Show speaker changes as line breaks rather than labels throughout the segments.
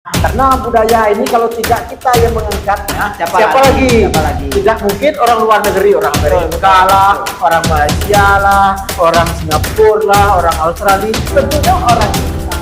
Karena budaya ini kalau tidak kita yang mengangkatnya, siapa lagi?
Siapa lagi?
Tidak mungkin orang luar negeri, orang Amerika lah, orang Malaysia lah, orang Singapura lah, orang Australia, tentunya orang kita.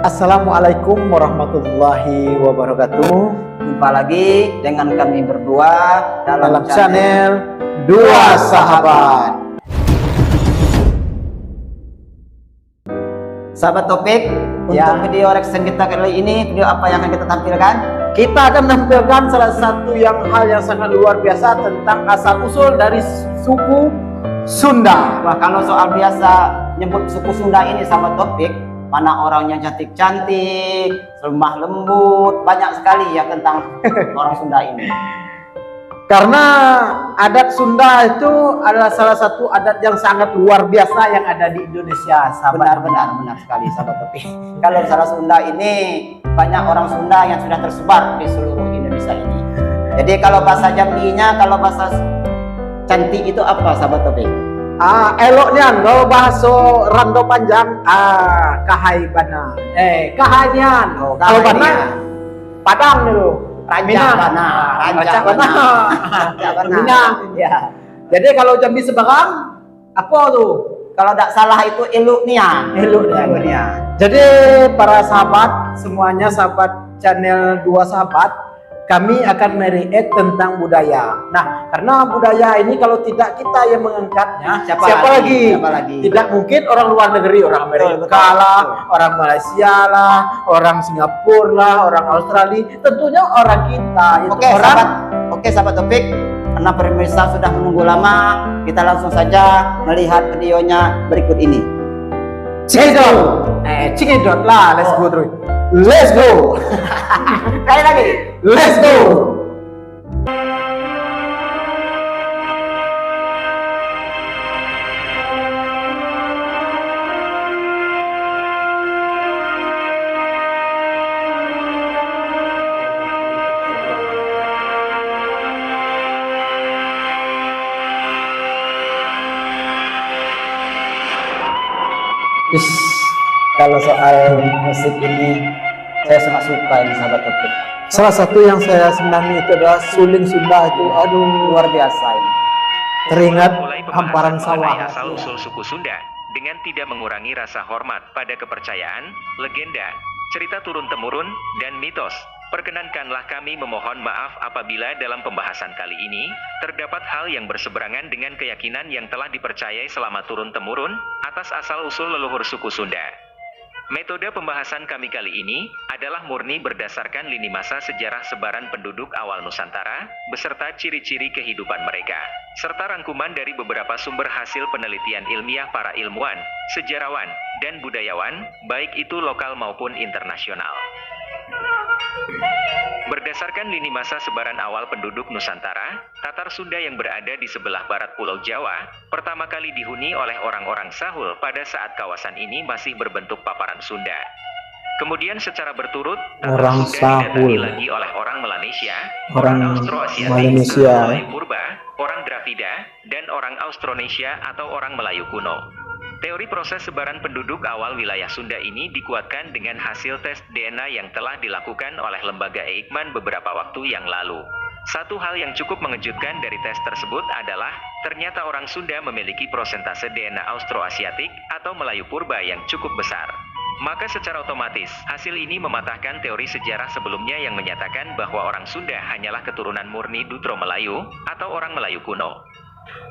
Assalamualaikum warahmatullahi wabarakatuh.
Jumpa lagi dengan kami berdua
dalam channel Dua Sahabat.
Sahabat Topik, untuk video reaction kita kali ini, video apa yang akan kita tampilkan?
Kita akan menampilkan salah satu hal yang sangat luar biasa tentang asal usul dari suku Sunda.
Wah, kalau soal biasa nyebut suku Sunda ini, sahabat Topik, mana orangnya cantik-cantik, lemah lembut, banyak sekali ya tentang orang Sunda ini.
Karena adat Sunda itu adalah salah satu adat yang sangat luar biasa yang ada di Indonesia.
Benar sekali, sahabat Topik. Kalau salah Sunda ini banyak orang Sunda yang sudah tersebar di seluruh Indonesia ini. Jadi kalau bahasa Jambinya, kalau bahasa cantik itu apa, sahabat Topik?
Eloknya kalau bahasa rando panjang kahaibana. Kahanian. Kalau bana Padang dulu.
Raja Bana.
Ya. Jadi kalau Jambi Seberang apa tuh?
Kalau tidak salah itu Eluknia.
Jadi para sahabat semuanya, sahabat channel Dua Sahabat, kami akan mereact tentang budaya. Nah, karena budaya ini kalau tidak kita yang mengangkatnya, siapa lagi? Tidak mungkin orang luar negeri, orang Amerika lah, orang Malaysia lah, orang Singapura lah, orang Australia, tentunya orang kita.
Oke, sahabat Topik, karena pemirsa sudah menunggu lama, kita langsung saja melihat videonya berikut ini.
Cingedot lah, let's go terus. Let's go.
Sekali lagi.
Let's go.
Kalau soal musik ini saya sangat suka ini, sahabat Topik.
Salah satu yang saya senangi itu adalah suling Sunda itu, aduh
Luar biasa ini.
teringat hamparan sawah.
Asal usul suku Sunda dengan tidak mengurangi rasa hormat pada kepercayaan, legenda, cerita turun-temurun, dan mitos. Perkenankanlah kami memohon maaf apabila dalam pembahasan kali ini terdapat hal yang berseberangan dengan keyakinan yang telah dipercayai selama turun-temurun atas asal-usul leluhur suku Sunda. Metode pembahasan kami kali ini adalah murni berdasarkan lini masa sejarah sebaran penduduk awal Nusantara, beserta ciri-ciri kehidupan mereka, serta rangkuman dari beberapa sumber hasil penelitian ilmiah para ilmuwan, sejarawan, dan budayawan, baik itu lokal maupun internasional. Berdasarkan lini masa sebaran awal penduduk Nusantara, Tatar Sunda yang berada di sebelah barat Pulau Jawa, pertama kali dihuni oleh orang-orang Sahul pada saat kawasan ini masih berbentuk paparan Sunda. Kemudian secara berturut,
Orang
Tatar Sunda didatangi
Sahul,
lagi oleh orang Melanesia,
orang
Austroasiatik
Melanesia,
atau Melayu Purba, orang Dravida, dan orang Austronesia atau orang Melayu kuno. Teori proses sebaran penduduk awal wilayah Sunda ini dikuatkan dengan hasil tes DNA yang telah dilakukan oleh lembaga Eijkman beberapa waktu yang lalu. Satu hal yang cukup mengejutkan dari tes tersebut adalah, ternyata orang Sunda memiliki prosentase DNA Austroasiatik atau Melayu Purba yang cukup besar. Maka secara otomatis, hasil ini mematahkan teori sejarah sebelumnya yang menyatakan bahwa orang Sunda hanyalah keturunan murni Dutro Melayu atau orang Melayu kuno.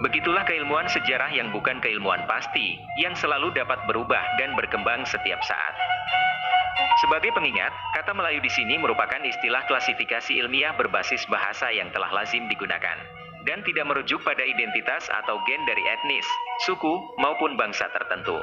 Begitulah keilmuan sejarah yang bukan keilmuan pasti, yang selalu dapat berubah dan berkembang setiap saat. Sebagai pengingat, kata Melayu di sini merupakan istilah klasifikasi ilmiah berbasis bahasa yang telah lazim digunakan, dan tidak merujuk pada identitas atau gen dari etnis, suku, maupun bangsa tertentu.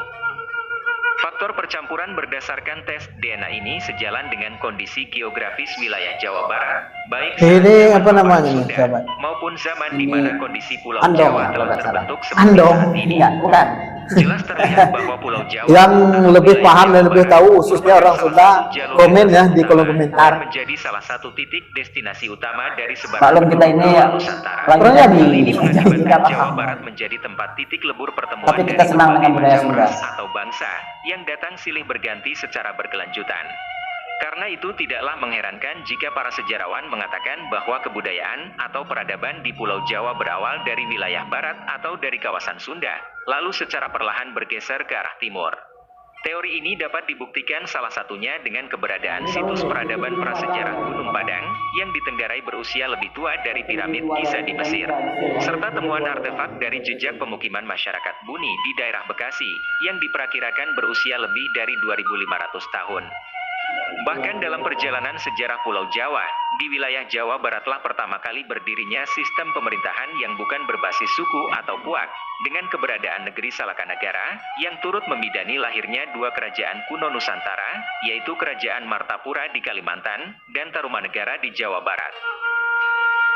Faktor percampuran berdasarkan tes DNA ini sejalan dengan kondisi geografis wilayah Jawa Barat, baik
ini apa namanya nih,
Sunda
sahabat?
maupun zaman di mana kondisi Pulau
Andong,
Jawa telah
kalau nggak salah.
terbentuk seperti
Andong.
saat ini.
Bukan.
Jelas terlihat bahwa Pulau Jawa
Yang
atau
lebih
wilayah
paham dan
Jawa
lebih
Barat
tahu khususnya orang
merupakan
Sunda,
salah satu jalur
komen ya
yang
di kolom
utama
komentar.
dan menjadi salah satu titik destinasi utama dari sebaran
Maklum kita ini
penduduk
ya,
Nusantara.
orang
Jadi,
Hal ini
jadi
mengakibatkan
tidak
Jawa
paham.
Barat menjadi tempat titik lebur pertemuan
Tapi kita
dari
senang dengan
berbagai
budaya
macam
Sunda.
ras atau bangsa yang datang silih berganti secara berkelanjutan. Karena itu tidaklah mengherankan jika para sejarawan mengatakan bahwa kebudayaan atau peradaban di Pulau Jawa berawal dari wilayah barat atau dari kawasan Sunda, lalu secara perlahan bergeser ke arah timur. Teori ini dapat dibuktikan salah satunya dengan keberadaan situs peradaban prasejarah Gunung Padang yang ditenggarai berusia lebih tua dari piramid Giza di Mesir, serta temuan artefak dari jejak pemukiman masyarakat Buni di daerah Bekasi yang diperkirakan berusia lebih dari 2.500 tahun. Bahkan dalam perjalanan sejarah Pulau Jawa, di wilayah Jawa Baratlah pertama kali berdirinya sistem pemerintahan yang bukan berbasis suku atau puak, dengan keberadaan negeri Salakanagara, yang turut membidani lahirnya dua kerajaan kuno Nusantara, yaitu Kerajaan Martapura di Kalimantan, dan Tarumanegara di Jawa Barat.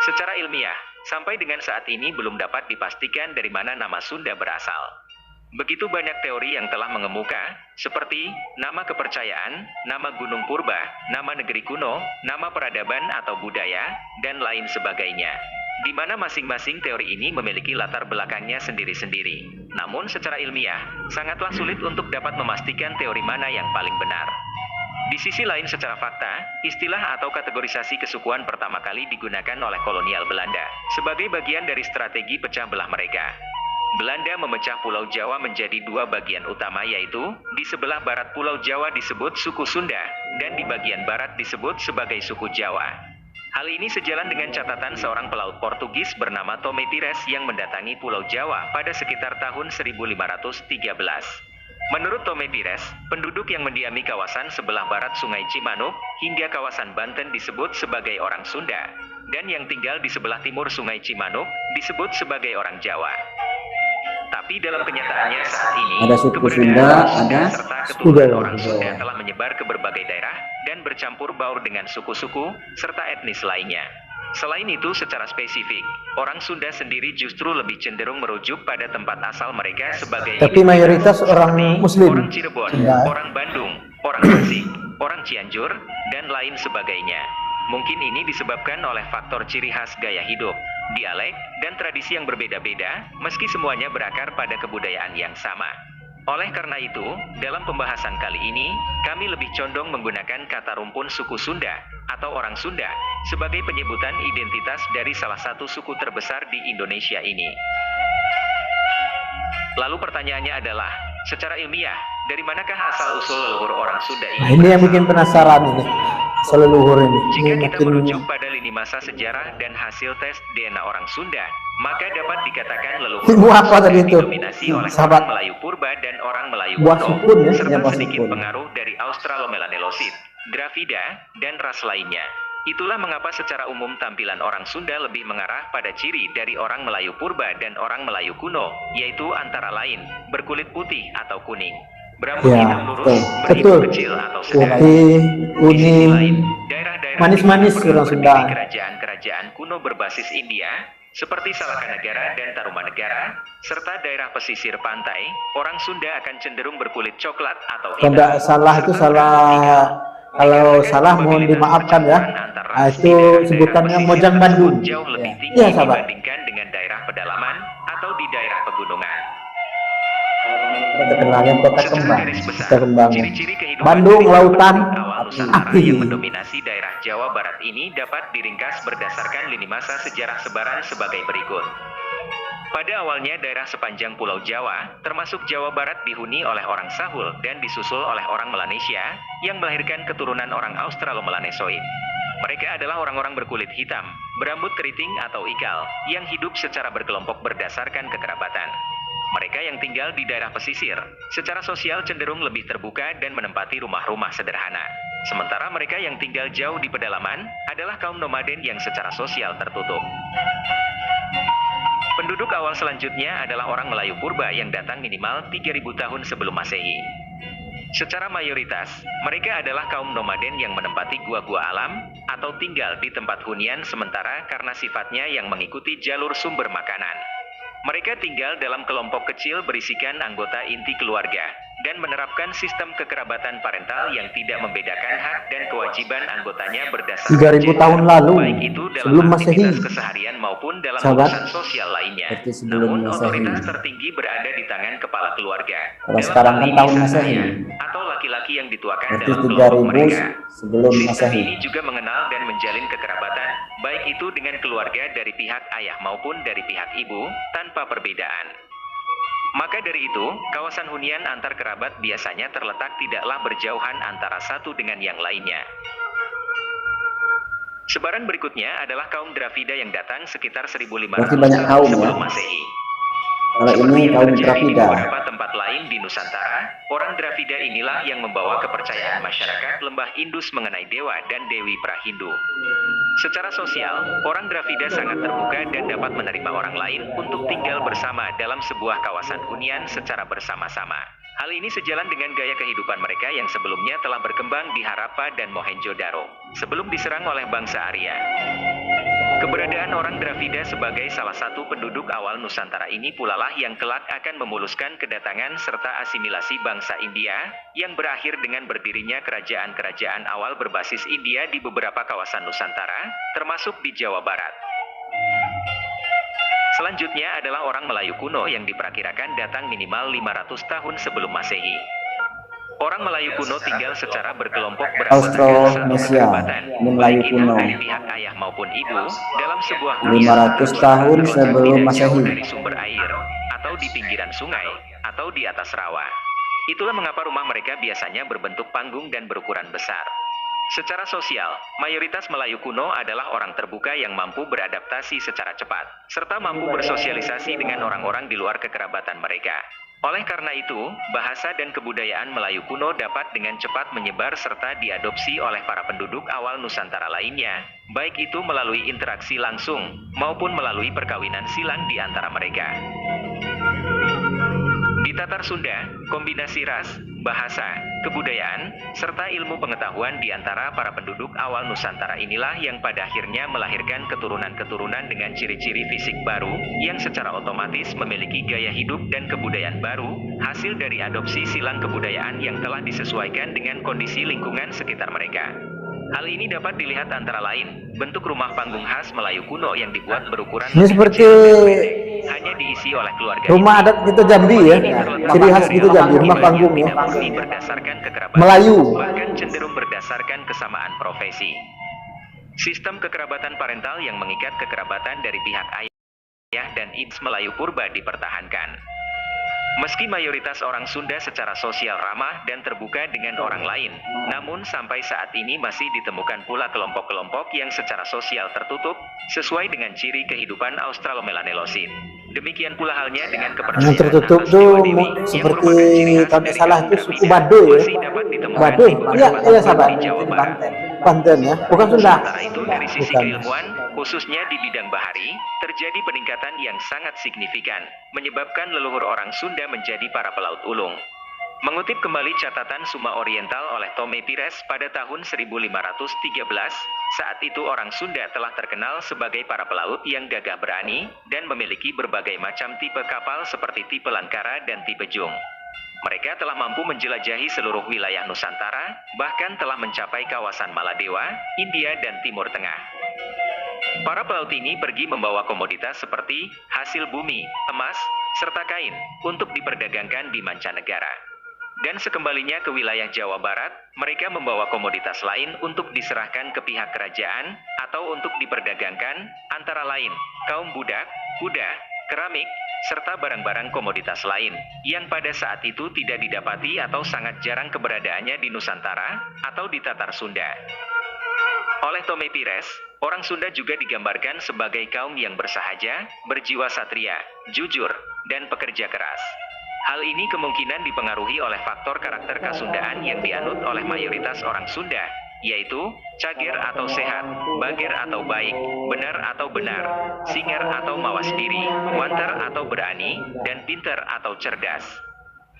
Secara ilmiah, sampai dengan saat ini belum dapat dipastikan dari mana nama Sunda berasal. Begitu banyak teori yang telah mengemuka, seperti nama kepercayaan, nama gunung purba, nama negeri kuno, nama peradaban atau budaya, dan lain sebagainya. Di mana masing-masing teori ini memiliki latar belakangnya sendiri-sendiri. Namun secara ilmiah, sangatlah sulit untuk dapat memastikan teori mana yang paling benar. Di sisi lain secara fakta, istilah atau kategorisasi kesukuan pertama kali digunakan oleh kolonial Belanda, sebagai bagian dari strategi pecah belah mereka. Belanda memecah Pulau Jawa menjadi dua bagian utama, yaitu di sebelah barat Pulau Jawa disebut suku Sunda, dan di bagian barat disebut sebagai suku Jawa. Hal ini sejalan dengan catatan seorang pelaut Portugis bernama Tomé Pires yang mendatangi Pulau Jawa pada sekitar tahun 1513. Menurut Tomé Pires, penduduk yang mendiami kawasan sebelah barat Sungai Cimanuk hingga kawasan Banten disebut sebagai orang Sunda, dan yang tinggal di sebelah timur Sungai Cimanuk disebut sebagai orang Jawa. Tapi dalam kenyataannya saat ini,
Ada suku
keberadaan
Sunda,
orang Sunda
ada
serta
suku
keturunan
Jawa.
orang Sunda telah menyebar ke berbagai daerah dan bercampur baur dengan suku-suku serta etnis lainnya. Selain itu, secara spesifik, orang Sunda sendiri justru lebih cenderung merujuk pada tempat asal mereka sebagai
Tapi mayoritas orang
seperti
Muslim.
orang Cirebon,
Ya.
orang Bandung, orang Tasik, orang Cianjur, dan lain sebagainya. Mungkin ini disebabkan oleh faktor ciri khas gaya hidup, dialek, dan tradisi yang berbeda-beda, meski semuanya berakar pada kebudayaan yang sama. Oleh karena itu, dalam pembahasan kali ini, kami lebih condong menggunakan kata rumpun suku Sunda, atau orang Sunda, sebagai penyebutan identitas dari salah satu suku terbesar di Indonesia ini. Lalu pertanyaannya adalah, secara ilmiah, dari manakah asal-usul leluhur orang Sunda
Nah,
ini?
ini yang bikin penasaran ini. Seleluhur ini.
Jika
Ini
kita
makin
merujuk pada lini masa sejarah dan hasil tes DNA orang Sunda, maka dapat dikatakan leluhur
Ini buah apa tadi itu?
didominasi oleh
Sahabat.
orang Melayu Purba dan orang Melayu
Buah
kuno,
sukun ya,
serta
ya, buah
sedikit
sukun.
pengaruh dari Australomelanelosid, Dravida, dan ras lainnya. Itulah mengapa secara umum tampilan orang Sunda lebih mengarah pada ciri dari orang Melayu Purba dan orang Melayu kuno, yaitu antara lain, berkulit putih atau kuning, berambut
Ya,
hitam lurus,
betul.
berhidung
Betul.
kecil atau sedang.
putih,
Di sisi
kuning,
lain, daerah-daerah
manis-manis
timur
orang
berdiri
Sunda.
kerajaan-kerajaan kuno berbasis India, seperti Salakanagara dan Tarumanegara, serta daerah pesisir pantai, orang Sunda akan cenderung berkulit coklat atau
Kalau tidak salah itu
serta
salah.
berambut hitam.
Kalau
Dikarenakan
salah mohon
probabilitas
dimaafkan ya.
percampuran antar ras
Nah,
di
itu
daerah-daerah
sebutannya
pesisir
Mojang
tersebut
Bandung.
jauh lebih
Ya.
tinggi
Iya, sahabat.
dibandingkan dengan daerah pedalaman atau di daerah pegunungan.
Terkenal yang kota
Secara
kembang.
garis besar,
Kota kembang.
ciri-ciri kehidupan
Bandung,
dari
lautan,
penduduk awal Nusantara
api.
yang mendominasi daerah Jawa Barat ini dapat diringkas berdasarkan lini masa sejarah sebaran sebagai berikut. Pada awalnya daerah sepanjang Pulau Jawa, termasuk Jawa Barat dihuni oleh orang Sahul dan disusul oleh orang Melanesia, yang melahirkan keturunan orang Australomelanesoid. Mereka adalah orang-orang berkulit hitam, berambut keriting atau ikal, yang hidup secara berkelompok berdasarkan kekerabatan. Mereka yang tinggal di daerah pesisir, secara sosial cenderung lebih terbuka dan menempati rumah-rumah sederhana. Sementara mereka yang tinggal jauh di pedalaman, adalah kaum nomaden yang secara sosial tertutup. Penduduk awal selanjutnya adalah orang Melayu Purba yang datang minimal 3000 tahun sebelum Masehi. Secara mayoritas, mereka adalah kaum nomaden yang menempati gua-gua alam, atau tinggal di tempat hunian sementara karena sifatnya yang mengikuti jalur sumber makanan. Mereka tinggal dalam kelompok kecil berisikan anggota inti keluarga, dan menerapkan sistem kekerabatan parental yang tidak membedakan hak dan kewajiban anggotanya berdasarkan
3000
gender,
tahun lalu,
baik itu dalam
sebelum
aktivitas
Masehi.
keseharian maupun dalam
Sahabat,
urusan sosial lainnya.
seperti sebelum
Namun
Masehi.
otoritas tertinggi berada di tangan kepala keluarga.
Kalau
Dalam
sekarang
hal
kan
ini
tahun
sang
Masehi.
ayah atau laki-laki yang dituakan
Berarti
dalam kelompok
3000
mereka.
sebelum
Sistem
Masehi.
ini juga mengenal dan menjalin kekerabatan, baik itu dengan keluarga dari pihak ayah maupun dari pihak ibu, tanpa perbedaan. Maka dari itu, kawasan hunian antar kerabat biasanya terletak tidaklah berjauhan antara satu dengan yang lainnya. Sebaran berikutnya adalah kaum Dravida yang datang sekitar 1500
Berarti banyak
tahun
kaum ya?
sebelum Masehi.
Kalau
Seperti
ini
yang
kaum
terjadi di
Dravida.
beberapa tempat lain di Nusantara, orang Dravida inilah yang membawa kepercayaan masyarakat lembah Indus mengenai dewa dan dewi pra-Hindu. Secara sosial, orang Dravida sangat terbuka dan dapat menerima orang lain untuk tinggal bersama dalam sebuah kawasan hunian secara bersama-sama. Hal ini sejalan dengan gaya kehidupan mereka yang sebelumnya telah berkembang di Harappa dan Mohenjo-daro, sebelum diserang oleh bangsa Arya. Keberadaan orang Dravida sebagai salah satu penduduk awal Nusantara ini pula lah yang kelak akan memuluskan kedatangan serta asimilasi bangsa India, yang berakhir dengan berdirinya kerajaan-kerajaan awal berbasis India di beberapa kawasan Nusantara, termasuk di Jawa Barat. Selanjutnya adalah orang Melayu kuno yang diperkirakan datang minimal 500 tahun sebelum Masehi. Orang Melayu kuno tinggal secara berkelompok berdasarkan satu
Austronesia,
kekerabatan,
ini Melayu
baik itu
kuno.
dari pihak ayah maupun ibu, dalam sebuah
500 tahun sebelum
tidak jauh
Masehi.
dari sumber air, atau di pinggiran sungai, atau di atas rawa. Itulah mengapa rumah mereka biasanya berbentuk panggung dan berukuran besar. Secara sosial, mayoritas Melayu kuno adalah orang terbuka yang mampu beradaptasi secara cepat, serta mampu bersosialisasi dengan orang-orang di luar kekerabatan mereka. Oleh karena itu, bahasa dan kebudayaan Melayu kuno dapat dengan cepat menyebar serta diadopsi oleh para penduduk awal Nusantara lainnya, baik itu melalui interaksi langsung, maupun melalui perkawinan silang di antara mereka. Di Tatar Sunda, kombinasi ras, bahasa, kebudayaan, serta ilmu pengetahuan di antara para penduduk awal Nusantara inilah yang pada akhirnya melahirkan keturunan-keturunan dengan ciri-ciri fisik baru, yang secara otomatis memiliki gaya hidup dan kebudayaan baru, hasil dari adopsi silang kebudayaan yang telah disesuaikan dengan kondisi lingkungan sekitar mereka. Hal ini dapat dilihat antara lain, bentuk rumah panggung khas Melayu kuno yang dibuat berukuran
Ini
lebih
seperti
kecil dan pendek, hanya diisi oleh keluarga
rumah
inti.
adat gitu Jambi ya, ciri khas gitu Jambi, rumah panggung ya.
Tidak murni berdasarkan kekerabatan,
Melayu.
bahkan cenderung berdasarkan kesamaan profesi. Sistem kekerabatan parental yang mengikat kekerabatan dari pihak ayah dan ibu Melayu purba dipertahankan. Meski mayoritas orang Sunda secara sosial ramah dan terbuka dengan orang lain, namun sampai saat ini masih ditemukan pula kelompok-kelompok yang secara sosial tertutup, sesuai dengan ciri kehidupan Australomelanelosid. Demikian pula halnya dengan kepercayaan
Yang tertutup
atas
tuh
dewa-dewi, yang
seperti
merupakan ciri khas
kalau
dari
salah
kaum
itu suku
Dravida,
Baduy ya.
masih dapat ditemukan
Baduy,
di beberapa
iya
tempat
sahabat,
di Jawa Barat.
Banten ya, bukan Sunda.
Sementara itu dari sisi
Bukan.
keilmuan, khususnya di bidang bahari, terjadi peningkatan yang sangat signifikan, menyebabkan leluhur orang Sunda menjadi para pelaut ulung. Mengutip kembali catatan Suma Oriental oleh Tome Pires pada tahun 1513, saat itu orang Sunda telah terkenal sebagai para pelaut yang gagah berani, dan memiliki berbagai macam tipe kapal seperti tipe Lankara dan tipe Jung. Mereka telah mampu menjelajahi seluruh wilayah Nusantara, bahkan telah mencapai kawasan Maladewa, India dan Timur Tengah. Para pelaut ini pergi membawa komoditas seperti hasil bumi, emas, serta kain, untuk diperdagangkan di mancanegara. Dan sekembalinya ke wilayah Jawa Barat, mereka membawa komoditas lain untuk diserahkan ke pihak kerajaan, atau untuk diperdagangkan, antara lain, kaum budak, kuda, keramik, serta barang-barang komoditas lain, yang pada saat itu tidak didapati atau sangat jarang keberadaannya di Nusantara, atau di Tatar Sunda. Oleh Tome Pires, orang Sunda juga digambarkan sebagai kaum yang bersahaja, berjiwa satria, jujur, dan pekerja keras. Hal ini kemungkinan dipengaruhi oleh faktor karakter Kasundaan yang dianut oleh mayoritas orang Sunda, yaitu cager atau sehat, bager atau baik, benar atau benar, singer atau mawas diri, wanter atau berani, dan pinter atau cerdas.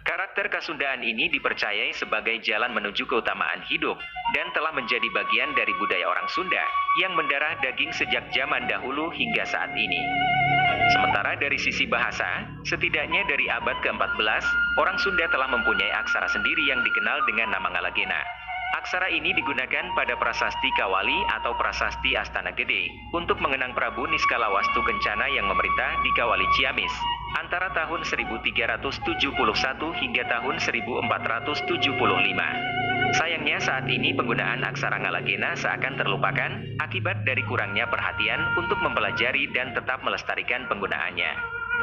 Karakter Kasundaan ini dipercayai sebagai jalan menuju keutamaan hidup dan telah menjadi bagian dari budaya orang Sunda yang mendarah daging sejak zaman dahulu hingga saat ini. Sementara dari sisi bahasa, setidaknya dari abad ke-14, orang Sunda telah mempunyai aksara sendiri yang dikenal dengan nama Ngalagena. Aksara ini digunakan pada prasasti Kawali atau prasasti Astana Gede untuk mengenang Prabu Niskalawastu Kencana yang memerintah di Kawali Ciamis antara tahun 1371 hingga tahun 1475. Sayangnya saat ini penggunaan aksara Ngalagena seakan terlupakan akibat dari kurangnya perhatian untuk mempelajari dan tetap melestarikan penggunaannya.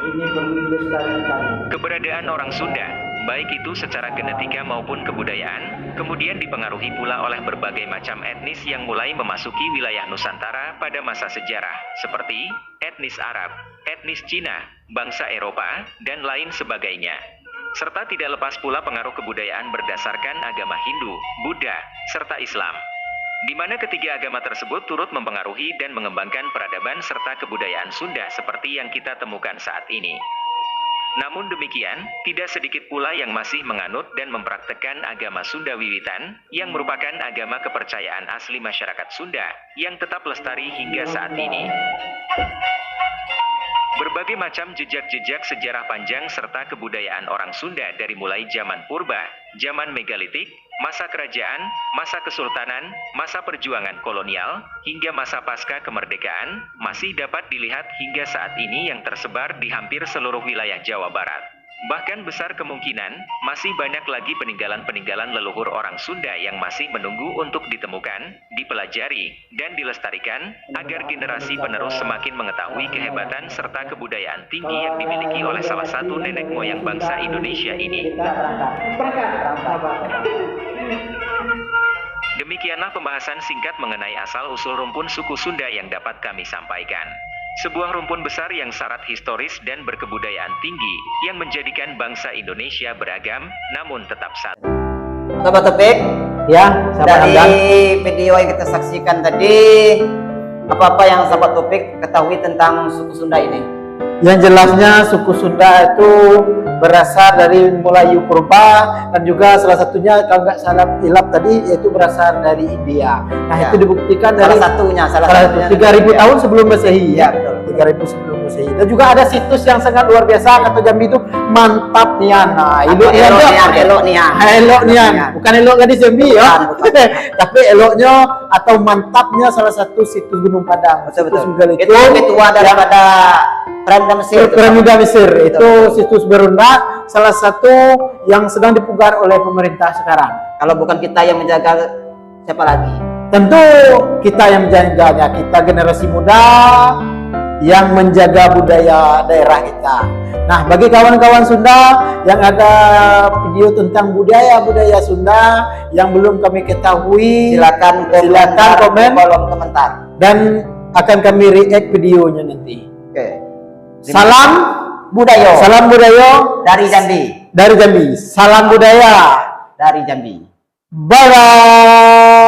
Ini perlu dilestarikan.
Keberadaan orang Sunda, baik itu secara genetika maupun kebudayaan, kemudian dipengaruhi pula oleh berbagai macam etnis yang mulai memasuki wilayah Nusantara pada masa sejarah, seperti etnis Arab, etnis Cina, bangsa Eropa, dan lain sebagainya. Serta tidak lepas pula pengaruh kebudayaan berdasarkan agama Hindu, Buddha, serta Islam, di mana ketiga agama tersebut turut mempengaruhi dan mengembangkan peradaban serta kebudayaan Sunda seperti yang kita temukan saat ini. Namun demikian, tidak sedikit pula yang masih menganut dan mempraktekkan agama Sunda Wiwitan, yang merupakan agama kepercayaan asli masyarakat Sunda, yang tetap lestari hingga saat ini. Berbagai macam jejak-jejak sejarah panjang serta kebudayaan orang Sunda dari mulai zaman purba, zaman megalitik, masa kerajaan, masa kesultanan, masa perjuangan kolonial, hingga masa pasca kemerdekaan, masih dapat dilihat hingga saat ini yang tersebar di hampir seluruh wilayah Jawa Barat. Bahkan besar kemungkinan, masih banyak lagi peninggalan-peninggalan leluhur orang Sunda yang masih menunggu untuk ditemukan, dipelajari, dan dilestarikan, agar generasi penerus semakin mengetahui kehebatan serta kebudayaan tinggi yang dimiliki oleh salah satu nenek moyang bangsa Indonesia ini. Demikianlah pembahasan singkat mengenai asal-usul rumpun suku Sunda yang dapat kami sampaikan. Sebuah rumpun besar yang syarat historis dan berkebudayaan tinggi, yang menjadikan bangsa Indonesia beragam, namun tetap satu.
Sobat Topik,
Ya, sahabat Hamdan.
dari video yang kita saksikan tadi, apa-apa yang Sobat Topik ketahui tentang suku Sunda ini?
Yang jelasnya suku Sunda itu berasal dari Melayu purba dan juga salah satunya kalau nggak salah hilap tadi yaitu berasal dari India. Nah,
Ya.
itu dibuktikan
Salah
dari
satunya
3000 tahun sebelum Masehi.
Ya, betul.
3000 sebelum Masehi. Dan juga ada situs yang sangat luar biasa kata Jambi itu mantap nian. Nah, elok nian. Elok nian. Bukan elok gadis Jambi ya.
Bukan.
Tapi eloknya atau mantapnya salah satu situs Gunung Padang.
Betul.
Situs megalitik
Itu lebih tua daripada piramida Mesir.
Piramida Mesir itu
Betul.
situs berunda, salah satu yang sedang dipugar oleh pemerintah sekarang.
Kalau bukan kita yang menjaga, siapa lagi?
Tentu kita yang menjaganya, kita generasi muda yang menjaga budaya daerah kita. Nah, bagi kawan-kawan Sunda yang ada video tentang budaya Sunda yang belum kami ketahui,
Silakan
komen
di kolom komentar.
dan akan kami react videonya nanti.
Oke.
Salam
budaya
dari
Jambi.
Salam budaya
Dari Jambi.
Bye bye.